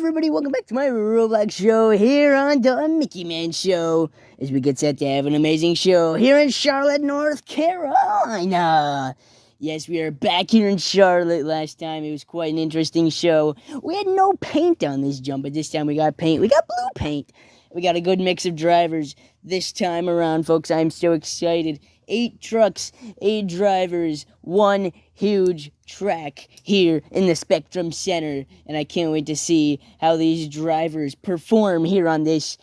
everybody, welcome back to my Roblox show here on the Mickey Man Show. As we get set to have an amazing show here in Charlotte, North Carolina. Yes, we are back here in Charlotte. Last time it was quite an interesting show. We had no paint on this jump, but this time we got paint. We got blue paint. We got a good mix of drivers this time around, folks. I'm so excited. 8 trucks, 8 drivers, 1 huge track here in the Spectrum Center, and I can't wait to see how these drivers perform here on this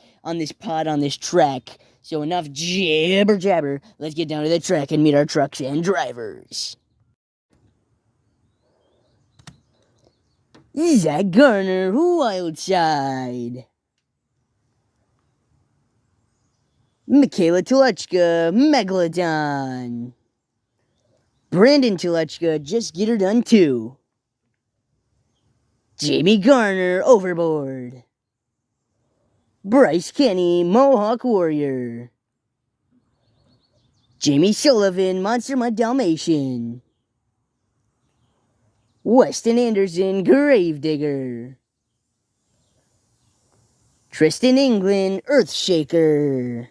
pod on this track. So enough jabber jabber. Let's get down to the track and meet our trucks and drivers. Zach Garner, Wildside. Michaela Telechka, Megalodon. Brandon Telechka, Just Get Her Done Too. Jamie Garner, Overboard. Bryce Kenny, Mohawk Warrior. Jamie Sullivan, Monster Mud Dalmatian. Weston Anderson, Gravedigger. Tristan England, Earthshaker.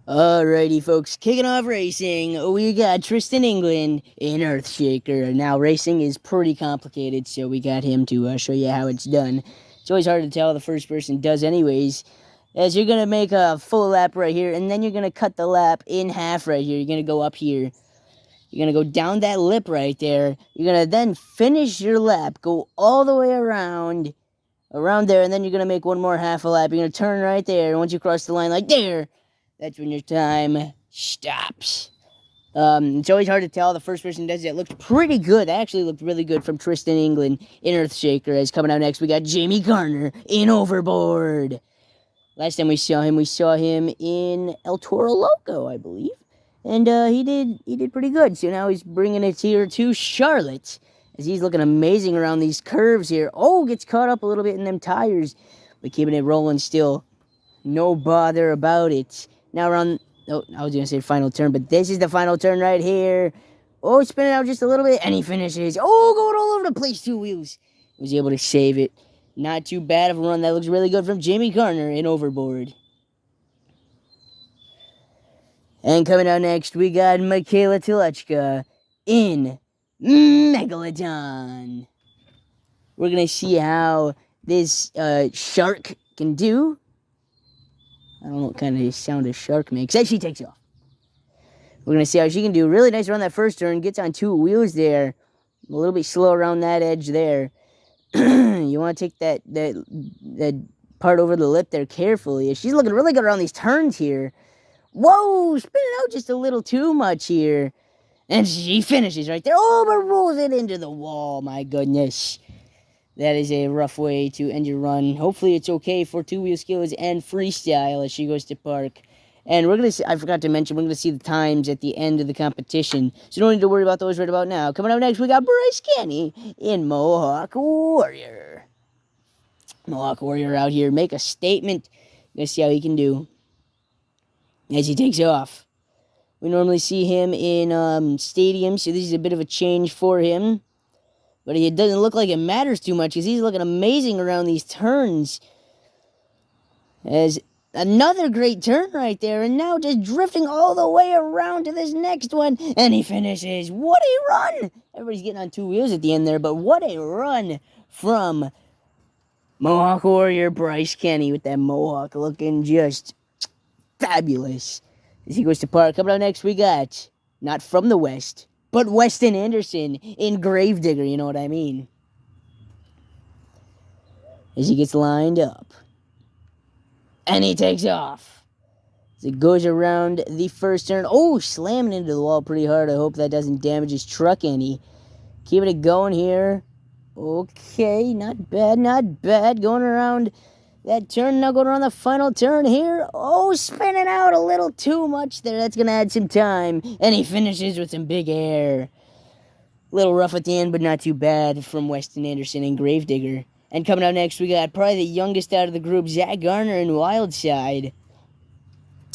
Alrighty, folks, kicking off racing, we got Tristan England in Earthshaker. Now, racing is pretty complicated, so we got him to show you how it's done. It's always hard to tell how the first person does anyways, as you're going to make a full lap right here, and then you're going to cut the lap in half right here. You're going to go up here. You're going to go down that lip right there. You're going to then finish your lap, go all the way around there, and then you're going to make one more half a lap. You're going to turn right there, and once you cross the line like there, that's when your time stops. It's always hard to tell. The first person does it. It looked pretty good. That actually looked really good from Tristan England in Earthshaker. As coming out next, we got Jamie Garner in Overboard. Last time we saw him in El Toro Loco, I believe. And he did pretty good. So now he's bringing it here to Charlotte, as he's looking amazing around these curves here. Oh, gets caught up a little bit in them tires, but keeping it rolling still. No bother about it. Now around, oh, I was going to say final turn, but this is the final turn right here. Oh, spinning out just a little bit, and he finishes. Oh, going all over the place, 2 wheels. Was able to save it. Not too bad of a run. That looks really good from Jamie Garner in Overboard. And coming out next, we got Michaela Telechka in Megalodon. We're going to see how this shark can do. I don't know what kind of sound a shark makes. As she takes off. We're going to see how she can do. Really nice around that first turn. Gets on 2 wheels there. A little bit slow around that edge there. You want to take that part over the lip there carefully. She's looking really good around these turns here. Whoa! Spinning out just a little too much here. And she finishes right there. Oh, but rolls it into the wall. My goodness. That is a rough way to end your run. Hopefully it's okay for 2-wheel skills and freestyle as she goes to park. And we're going to see, I forgot to mention, we're going to see the times at the end of the competition. So don't need to worry about those right about now. Coming up next, we got Bryce Kenny in Mohawk Warrior. Mohawk Warrior out here. Make a statement. Let's see how he can do as he takes off. We normally see him in stadiums, so this is a bit of a change for him. But it doesn't look like it matters too much, because he's looking amazing around these turns. As another great turn right there, and now just drifting all the way around to this next one. And he finishes. What a run! Everybody's getting on 2 wheels at the end there, but what a run from Mohawk Warrior Bryce Kenny with that mohawk looking just fabulous. As he goes to park. Coming up next, we got, not from the West, but Weston Anderson in Gravedigger, you know what I mean. As he gets lined up. And he takes off. As it goes around the first turn. Oh, slamming into the wall pretty hard. I hope that doesn't damage his truck any. Keeping it going here. Okay, not bad, not bad. Going around that turn, now going around the final turn here. Oh, spinning out a little too much there. That's going to add some time. And he finishes with some big air. Little rough at the end, but not too bad from Weston Anderson and Gravedigger. And coming up next, we got probably the youngest out of the group, Zach Garner and Wildside.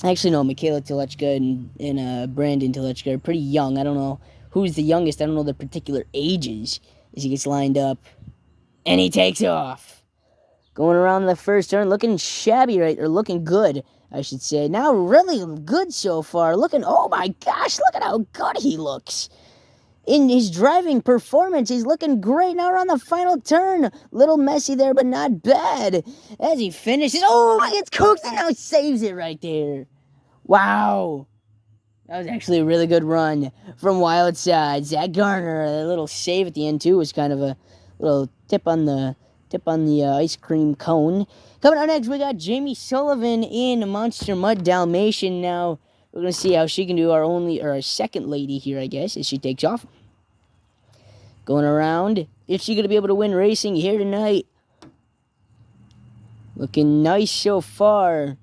Actually, no, Michaela Telechka and Brandon Telechka are pretty young. I don't know who's the youngest. I don't know their particular ages. as he gets lined up. And he takes off. Going around the first turn, looking shabby, right? Or looking good, I should say. Now really good so far. Oh my gosh, look at how good he looks. In his driving performance, he's looking great. Now we're on the final turn. Little messy there, but not bad. As he finishes, he gets cooked and now saves it right there. Wow. That was actually a really good run from Wild Side. Zach Garner, a little save at the end too was kind of a little tip on the ice cream cone. Coming out next, we got Jamie Sullivan in Monster Mud Dalmatian. Now we're gonna see how she can do. Our second lady here, I guess, as she takes off. Going around, is she gonna be able to win racing here tonight? Looking nice so far.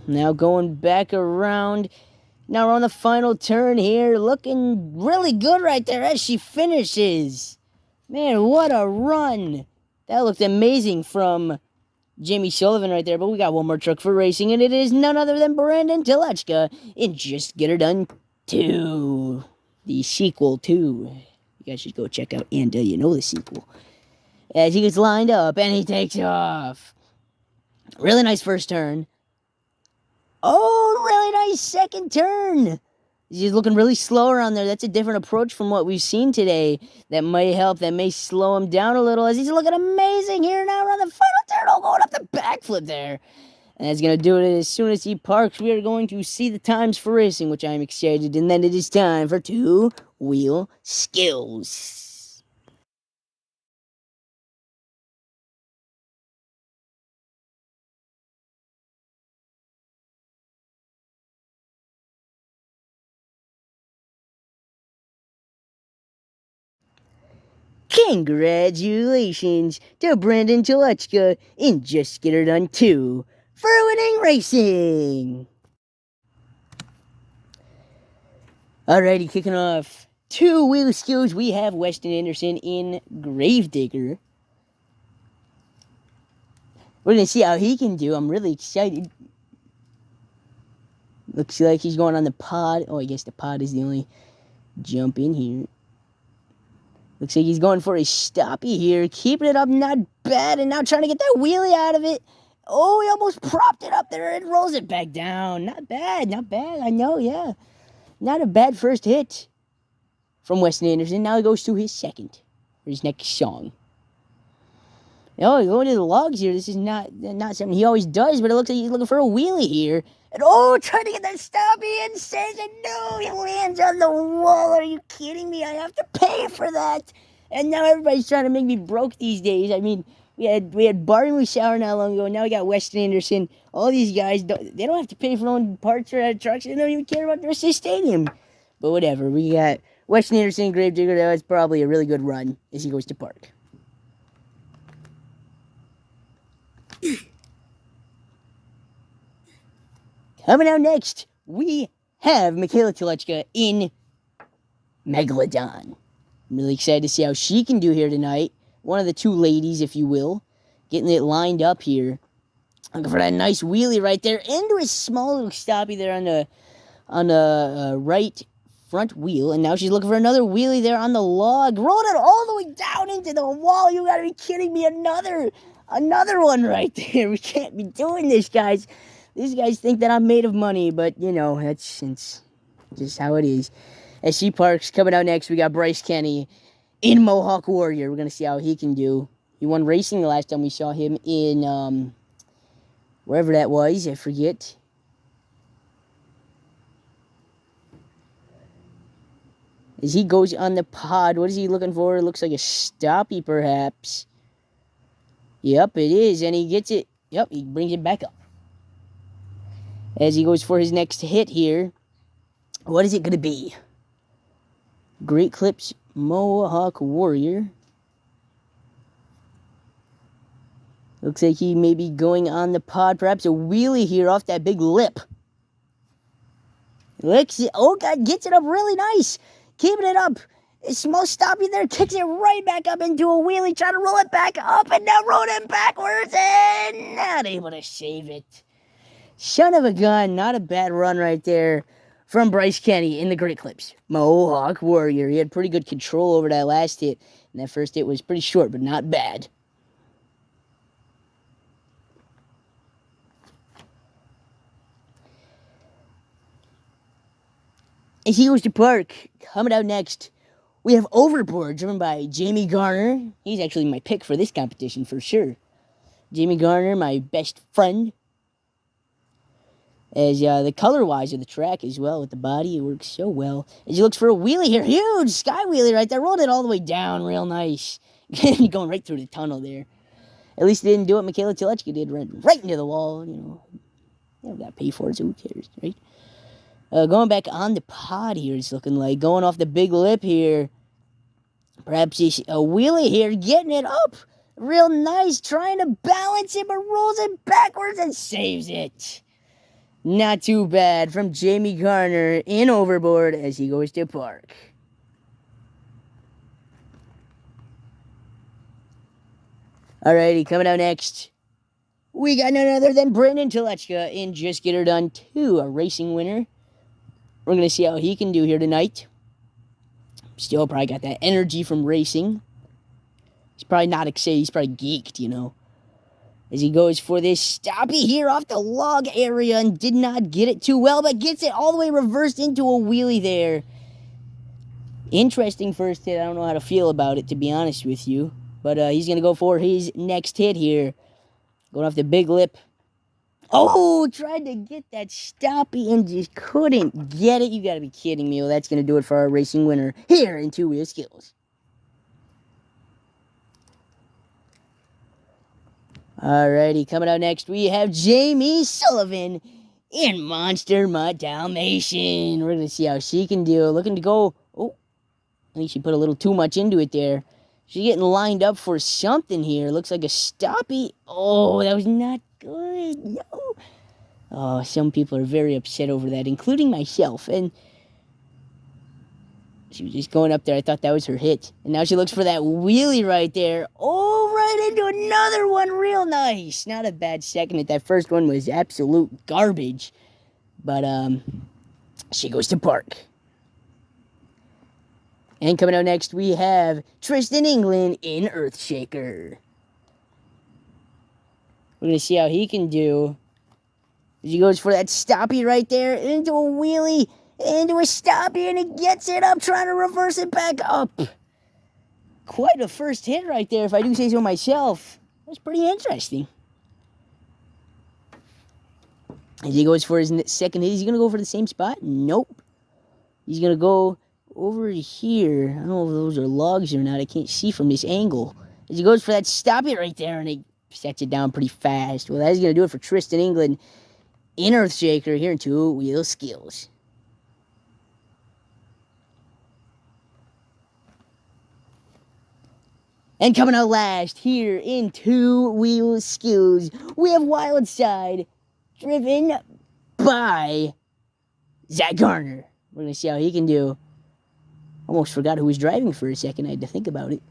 Now going back around. Now we're on the final turn here. Looking really good right there as she finishes. Man, what a run. That looked amazing from Jamie Sullivan right there. But we got one more truck for racing, and it is none other than Brandon Telechka in Just Get Her Done 2. The sequel to. You guys should go check out and the sequel. As he gets lined up, and he takes off. Really nice first turn. Oh, really nice second turn. He's looking really slow around there. That's a different approach from what we've seen today. That may help. That may slow him down a little as he's looking amazing here now around the final turn. Going up the backflip there. And that's going to do it as soon as he parks. We are going to see the times for racing, which I'm excited. And then it is time for two-wheel skills. Congratulations to Brandon Telechka in Just Get Her Done 2 for winning racing. Alrighty, kicking off two-wheel skills, we have Weston Anderson in Gravedigger. We're going to see how he can do. I'm really excited. Looks like he's going on the pod. Oh, I guess the pod is the only jump in here. Looks like he's going for a stoppie here. Keeping it up, not bad. And now trying to get that wheelie out of it. Oh, he almost propped it up there and rolls it back down. Not bad, not bad. I know, yeah. Not a bad first hit from Weston Anderson. Now he goes to his second for his next song. Oh, he's going to the logs here. This is not something he always does, but it looks like he's looking for a wheelie here. And trying to get that stoppie and says it. No, he lands on the wall. Are you kidding me? I have to pay for that. And now everybody's trying to make me broke these days. I mean, we had Barry Musauer not long ago. Now we got Weston Anderson. All these guys, they don't have to pay for their own parts or trucks. They don't even care about the rest of the stadium. But whatever. We got Weston Anderson, Gravedigger. That was probably a really good run as he goes to park. Coming out next, we have Michaela Telechka in Megalodon. I'm really excited to see how she can do here tonight. One of the two ladies, if you will. Getting it lined up here. Looking for that nice wheelie right there. Into a small little stoppie there on the right front wheel. And now she's looking for another wheelie there on the log. Rolling it all the way down into the wall. You gotta be kidding me. Another one right there. We can't be doing this, guys. These guys think that I'm made of money, but, it's just how it is. As she parks, coming out next, we got Bryce Kenny in Mohawk Warrior. We're going to see how he can do. He won racing the last time we saw him in, wherever that was, I forget. As he goes on the pod, what is he looking for? It looks like a stoppie, perhaps. Yep, it is, and he gets it. Yep, he brings it back up. As he goes for his next hit here. What is it going to be? Great Clips Mohawk Warrior. Looks like he may be going on the pod. Perhaps a wheelie here off that big lip. God, gets it up really nice. Keeping it up. A small stoppie there. Kicks it right back up into a wheelie. Trying to roll it back up and now rolling backwards. And not able to save it. Son of a gun, not a bad run right there from Bryce Kenny in the Great Clips. Mohawk Warrior. He had pretty good control over that last hit. And that first hit was pretty short, but not bad. As he goes to park, coming out next, we have Overboard, driven by Jamie Garner. He's actually my pick for this competition for sure. Jamie Garner, my best friend. As the color-wise of the track as well, with the body, it works so well. As he looks for a wheelie here, huge sky wheelie right there, rolled it all the way down, real nice. Going right through the tunnel there. At least he didn't do what Michaela Telechka did, right into the wall, you know. They don't got to pay for it, so who cares, right? Going back on the pod here, it's looking like. Going off the big lip here. Perhaps he's a wheelie here, getting it up. Real nice, trying to balance it, but rolls it backwards and saves it. Not too bad from Jamie Garner in Overboard as he goes to park. Alrighty, coming out next, we got none other than Brendan Telechka in Just Get Her Done 2, a racing winner. We're going to see how he can do here tonight. Still probably got that energy from racing. He's probably not excited, he's probably geeked, you know. As he goes for this stoppie here off the log area and did not get it too well, but gets it all the way reversed into a wheelie there. Interesting first hit. I don't know how to feel about it, to be honest with you. But he's going to go for his next hit here. Going off the big lip. Oh, tried to get that stoppie and just couldn't get it. You got to be kidding me. Well, that's going to do it for our racing winner here in Two-Wheel Skills. Alrighty, coming out next, we have Jamie Sullivan in Monster Mutt Dalmatian. We're going to see how she can do. Looking to go. Oh, I think she put a little too much into it there. She's getting lined up for something here. Looks like a stoppie. Oh, that was not good. No. Oh, some people are very upset over that, including myself. And she was just going up there. I thought that was her hit. And now she looks for that wheelie right there. Oh, right into another one. Real nice. Not a bad second hit. That first one was absolute garbage. But she goes to park. And coming out next, we have Tristan England in Earthshaker. We're going to see how he can do. As he goes for that stoppie right there, into a wheelie, into a stoppie, and he gets it up, trying to reverse it back up. Quite a first hit right there, if I do say so myself. That's pretty interesting. As he goes for his second hit, is he going to go for the same spot? Nope. He's going to go over here. I don't know if those are logs or not. I can't see from this angle. As he goes for that stoppie right there, and he sets it down pretty fast. Well, that's going to do it for Tristan England in Earthshaker here in Two-Wheel Skills. And coming out last here in Two-Wheel Skills, we have Wildside, driven by Zach Garner. We're going to see how he can do. Almost forgot who was driving for a second. I had to think about it.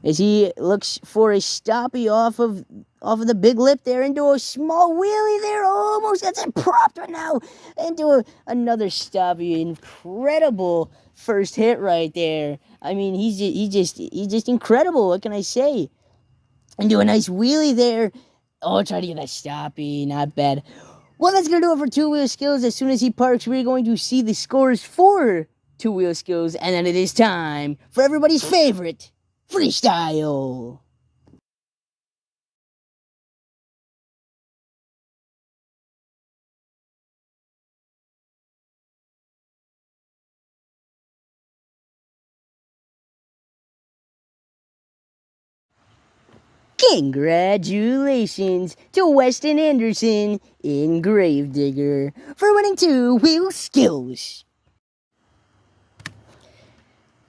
As he looks for a stoppie off of the big lip there into a small wheelie there. Almost gets it propped right now into another stoppie. Incredible first hit right there. I mean, he's just incredible. What can I say? And do a nice wheelie there. Oh, try to get that stoppie. Not bad. Well, that's going to do it for Two-Wheel Skills. As soon as he parks, we're going to see the scores for Two-Wheel Skills. And then it is time for everybody's favorite freestyle. Congratulations to Weston Anderson in Gravedigger for winning Two-Wheel Skills.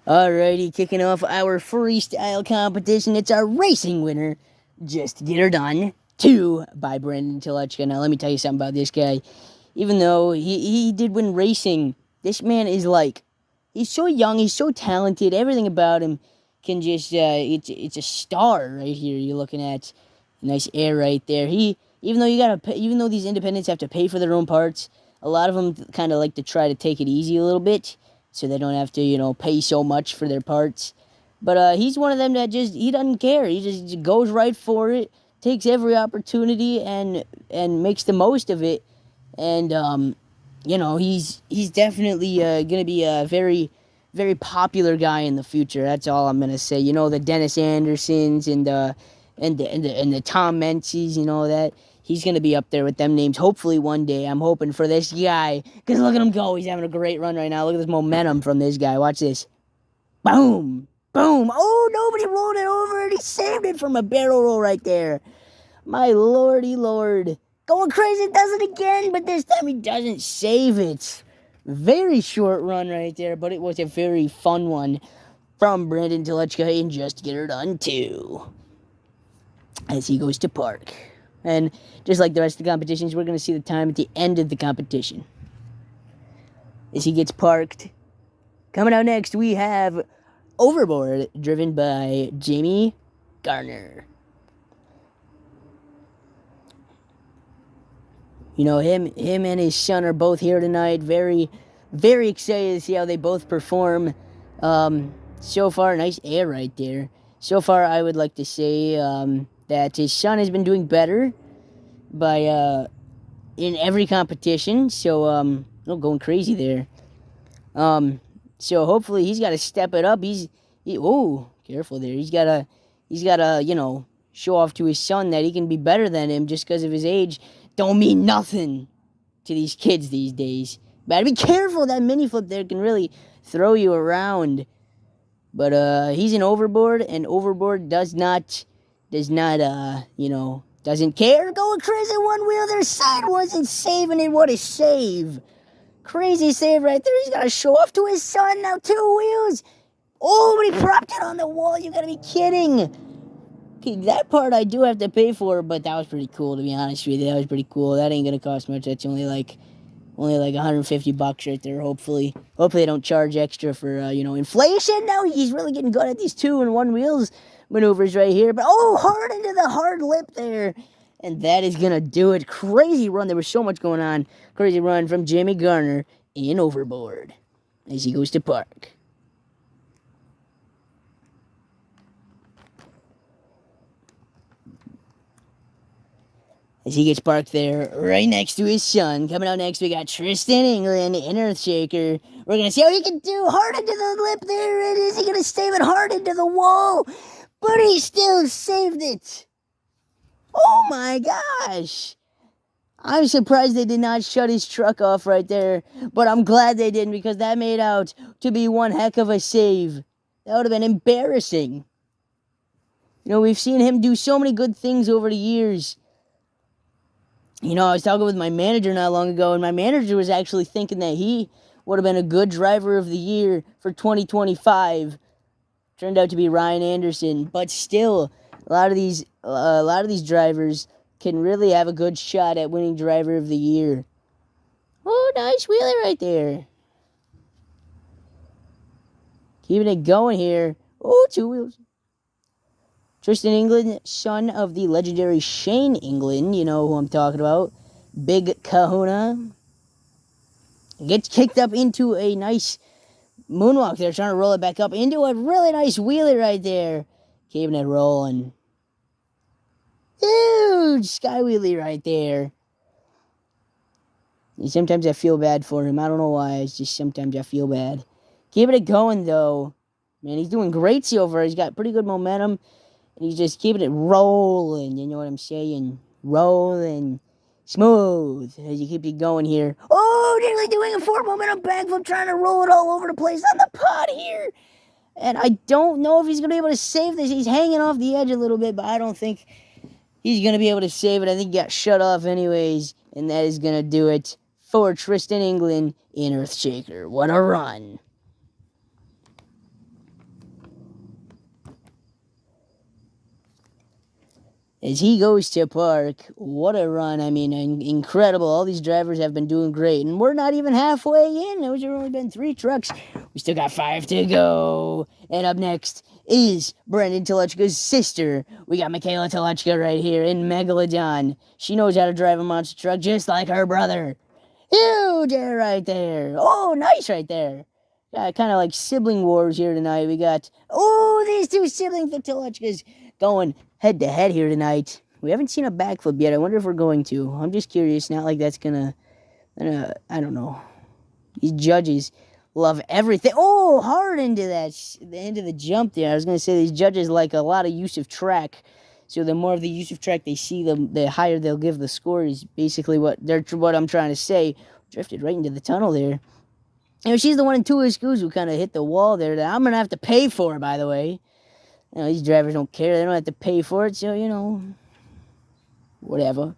Alrighty, kicking off our freestyle competition. It's our racing winner, Just Get Her Done 2 by Brendan Telechka. Now, let me tell you something about this guy. Even though he did win racing, this man is like, he's so young, he's so talented, everything about him can just, it's a star right here you're looking at. Nice air right there. Even though these independents have to pay for their own parts, A lot of them kind of like to try to take it easy a little bit, so they don't have to, pay so much for their parts. But he's one of them that he doesn't care. He just goes right for it, takes every opportunity, and makes the most of it. And he's definitely gonna be a very, very popular guy in the future. That's all I'm gonna say. The Dennis Andersons and the Tom Menzies, that he's gonna be up there with them names. Hopefully one day. I'm hoping for this guy. Cause look at him go. He's having a great run right now. Look at this momentum from this guy. Watch this. Boom. Boom. Oh, nobody rolled it over and he saved it from a barrel roll right there. My lordy lord. Going crazy, does it again, but this time he doesn't save it. Very short run right there, but it was a very fun one from Brandon Telechka and Just Get Her Done too. As he goes to park. And just like the rest of the competitions, we're going to see the time at the end of the competition. As he gets parked. Coming out next, we have Overboard, driven by Jamie Garner. Him and his son are both here tonight. Very, very excited to see how they both perform. So far, nice air right there. So far, I would like to say that his son has been doing better in every competition. So, going crazy there. So hopefully he's got to step it up. Careful there. He's got to, show off to his son that he can be better than him just because of his age. Don't mean nothing to these kids these days. Better be careful. That mini flip there can really throw you around. But he's an Overboard, and Overboard doesn't care. Going crazy one wheel there. Side wasn't saving it. What a save. Crazy save right there. He's got to show off to his son. Now 2 wheels. Oh, but he propped it on the wall. You got to be kidding. Okay, that part I do have to pay for, but that was pretty cool, to be honest with you. That was pretty cool. That ain't going to cost much. That's only like $150 right there, hopefully. Hopefully they don't charge extra for, inflation. No, he's really getting good at these 2 and 1 wheels maneuvers right here. But, hard into the hard lip there. And that is going to do it. Crazy run. There was so much going on. Crazy run from Jamie Garner in Overboard as he goes to park. As he gets parked there right next to his son. Coming out next, we got Tristan England in Earthshaker. We're going to see how he can do. Hard into the lip. There it is. He's going to save it hard into the wall. But he still saved it. Oh my gosh. I'm surprised they did not shut his truck off right there. But I'm glad they didn't, because that made out to be one heck of a save. That would have been embarrassing. We've seen him do so many good things over the years. I was talking with my manager not long ago, and my manager was actually thinking that he would have been a good driver of the year for 2025. Turned out to be Ryan Anderson, but still, a lot of these drivers can really have a good shot at winning driver of the year. Oh, nice wheelie right there. Keeping it going here. Oh, 2 wheels. Tristan England, son of the legendary Shane England, you know who I'm talking about. Big Kahuna. Gets kicked up into a nice moonwalk there, trying to roll it back up into a really nice wheelie right there. Keeping it rolling. Huge sky wheelie right there. And sometimes I feel bad for him. I don't know why. It's just sometimes I feel bad. Keeping it going, though. Man, he's doing great so far. He's got pretty good momentum. And he's just keeping it rolling. You know what I'm saying? Rolling. Smooth. As you keep it going here. Oh, nearly doing a 4 momentum backflip. Trying to roll it all over the place on the pod here. And I don't know if he's going to be able to save this. He's hanging off the edge a little bit. But I don't think he's going to be able to save it. I think he got shut off anyways. And that is going to do it for Tristan England in Earthshaker. What a run. As he goes to park, what a run. I mean, incredible. All these drivers have been doing great. And we're not even halfway in. Those have only been 3 trucks. We still got 5 to go. And up next is Brendan Telechka's sister. We got Michaela Telechka right here in Megalodon. She knows how to drive a monster truck just like her brother. Huge air right there. Oh, nice right there. Got kind of like sibling wars here tonight. We got, oh, these two sibling Victolochkas going head to head here tonight. We haven't seen a backflip yet. I wonder if we're going to. I'm just curious. Not like that's gonna I don't know. These judges love everything. Oh, hard into the jump there. I was gonna say these judges like a lot of use of track. So the more of the use of track they see, the higher they'll give the score. Is basically what I'm trying to say. Drifted right into the tunnel there. You know, she's the one in two of schools who kind of hit the wall there that I'm gonna have to pay for. By the way, you know, these drivers don't care. They don't have to pay for it. So you know, whatever.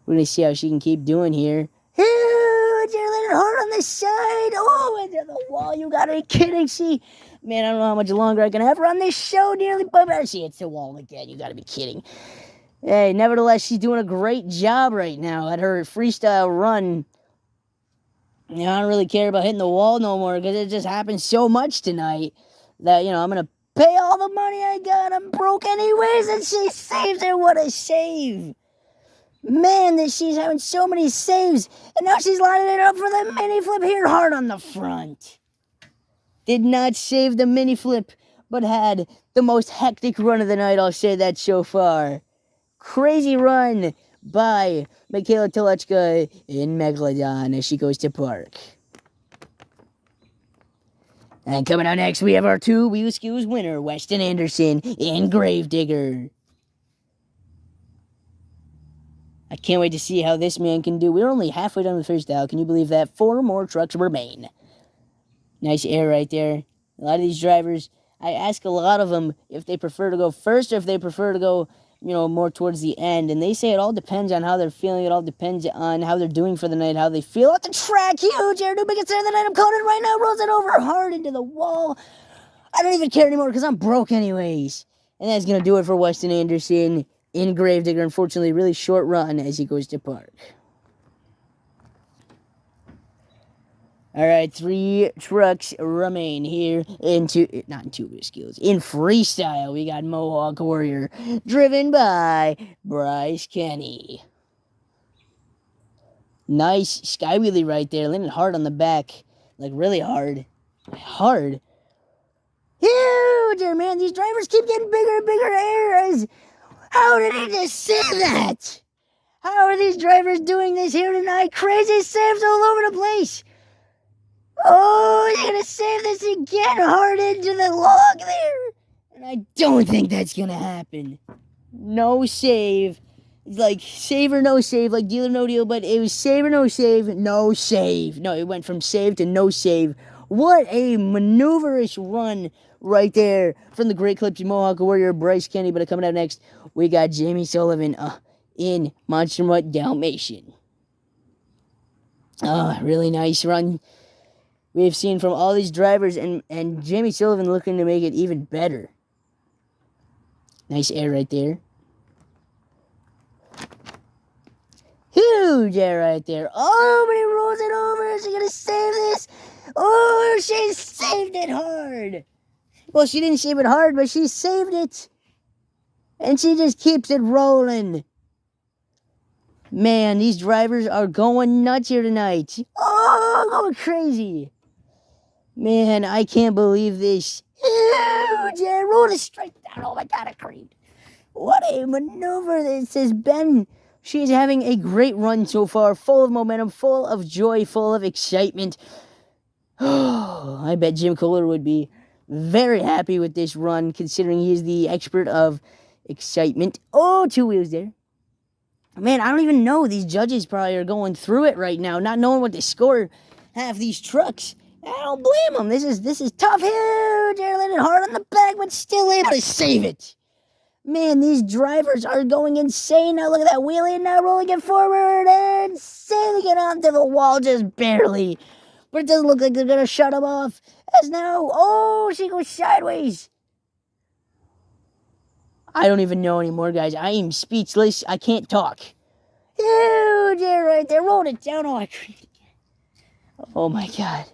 We're gonna see how she can keep doing here. You're letting hard on the side. Oh, into the wall. You gotta be kidding. See, man, I don't know how much longer I can have her on this show. Nearly, but she hits the wall again. You gotta be kidding. Hey, nevertheless, she's doing a great job right now at her freestyle run. You know, I don't really care about hitting the wall no more because it just happens so much tonight that, you know, I'm gonna pay all the money I got. I'm broke anyways, and she saves it. What a save. Man, that she's having so many saves, and now she's lining it up for the mini flip here, hard on the front. Did not save the mini flip, but had the most hectic run of the night, I'll say that so far. Crazy run by Michaela Tolochka in Megalodon as she goes to park. And coming out next, we have our two Wheel Skills winner, Weston Anderson in Gravedigger. I can't wait to see how this man can do. We're only halfway done with the first out. Can you believe that? 4 more trucks remain. Nice air right there. A lot of these drivers, I ask a lot of them if they prefer to go first or if they prefer to go, you know, more towards the end. And they say it all depends on how they're feeling. It all depends on how they're doing for the night, how they feel at the track. Huge air, new biggest air of the night. I'm calling it right now. Rolls it over hard into the wall. I don't even care anymore because I'm broke anyways. And that's going to do it for Weston Anderson in Gravedigger. Unfortunately, really short run as he goes to park. All right, 3 trucks remain here in Two-Wheel Skills. In freestyle, we got Mohawk Warrior, driven by Bryce Kenny. Nice sky wheelie right there, landing hard on the back, like really hard. Hard. Huge, man, these drivers keep getting bigger and bigger areas. How did he just save that? How are these drivers doing this here tonight? Crazy saves all over the place. Oh, you're going to save this again hard into the log there. And I don't think that's going to happen. No save. It's like save or no save, like deal or no deal, but it was save or no save, no save. No, it went from save to no save. What a maneuverish run right there from the Great Clips Mohawk Warrior Bryce Kenny. But coming out next, we got Jamie Sullivan in Monster Mutt Dalmatian. Really nice run we've seen from all these drivers, and Jamie Sullivan looking to make it even better. Nice air right there. Huge air right there. Oh, but he rolls it over. Is she going to save this? Oh, she saved it hard. Well, she didn't save it hard, but she saved it. And she just keeps it rolling. Man, these drivers are going nuts here tonight. Oh, going crazy. Man, I can't believe this. Huge air. Roll it straight down. Oh, my God, it creamed. What a maneuver this has been. She's having a great run so far, full of momentum, full of joy, full of excitement. Oh, I bet Jim Kohler would be very happy with this run, considering he's the expert of excitement. Oh, 2 wheels there. Man, I don't even know. These judges probably are going through it right now, not knowing what to score half these trucks. I don't blame them. This is tough. Huge air, landed hard on the back, but still able to save it. Man, these drivers are going insane. Now look at that wheelie, now rolling it forward and sailing it onto the wall just barely. But it doesn't look like they're going to shut him off. As now, oh, she goes sideways. I don't even know anymore, guys. I am speechless. I can't talk. Huge air right there. Rolled it down. Oh, I creamed again. Oh, my God.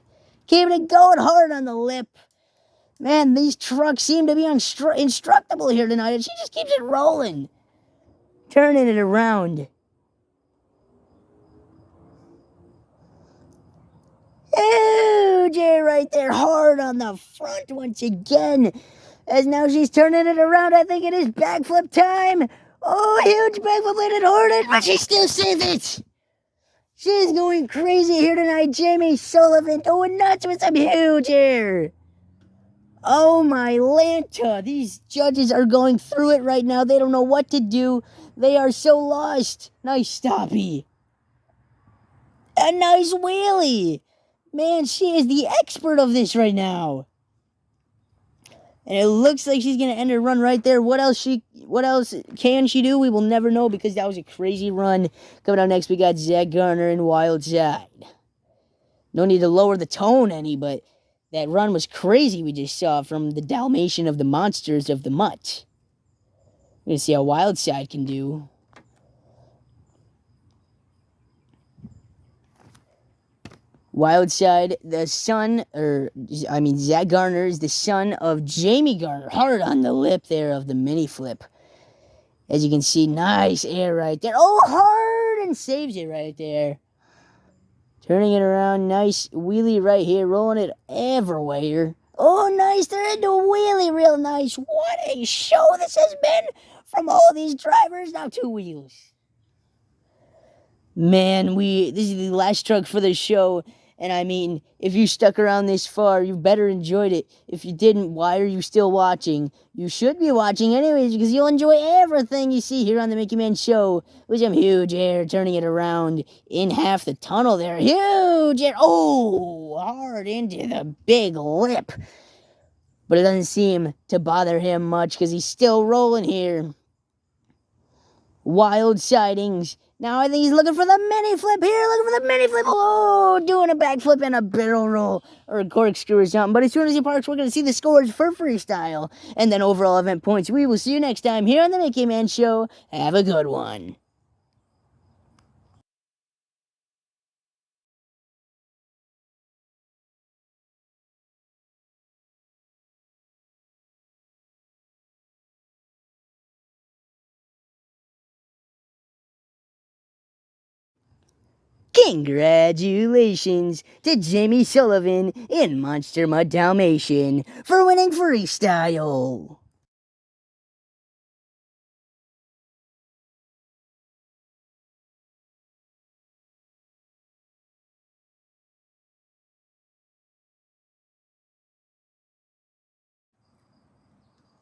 Keeping it going hard on the lip. Man, these trucks seem to be indestructible here tonight, and she just keeps it rolling. Turning it around. Huge air right there, hard on the front once again. As now she's turning it around. I think it is backflip time. Oh, huge backflip landed hard, but she still saved it. She's going crazy here tonight, Jamie Sullivan going nuts with some huge air. Oh my Lanta, these judges are going through it right now. They don't know what to do. They are so lost. Nice stoppie. A nice wheelie. Man, she is the expert of this right now. And it looks like she's gonna end her run right there. What else can she do? We will never know because that was a crazy run. Coming up next, we got Zach Garner and Wild Side. No need to lower the tone any, but that run was crazy we just saw from the Dalmatian of the Monsters of the Mutt. We're gonna see how Wild Side can do. Wild Side, the son, Zach Garner is the son of Jamie Garner. Hard on the lip there of the mini flip. As you can see, nice air right there. Oh, hard and saves it right there. Turning it around, nice wheelie right here, rolling it everywhere. Oh, nice, they're into a wheelie, real nice. What a show this has been from all these drivers. Now 2 wheels. Man, this is the last truck for the show. And I mean, if you stuck around this far, you better enjoyed it. If you didn't, why are you still watching? You should be watching anyways, because you'll enjoy everything you see here on the Mickey Man Show. With some huge air, turning it around in half the tunnel there. Huge air. Oh, hard into the big lip. But it doesn't seem to bother him much, because he's still rolling here. Wild Sightings. Now I think he's looking for the mini flip here. Looking for the mini flip. Oh, doing a backflip and a barrel roll or a corkscrew or something. But as soon as he parks, we're going to see the scores for freestyle and then overall event points. We will see you next time here on the Mickey Man Show. Have a good one. Congratulations to Jamie Sullivan in Monster Mud Dalmatian for winning freestyle.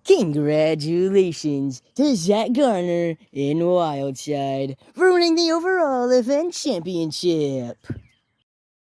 Congratulations to Zach Garner in Wildside for winning the overall event championship.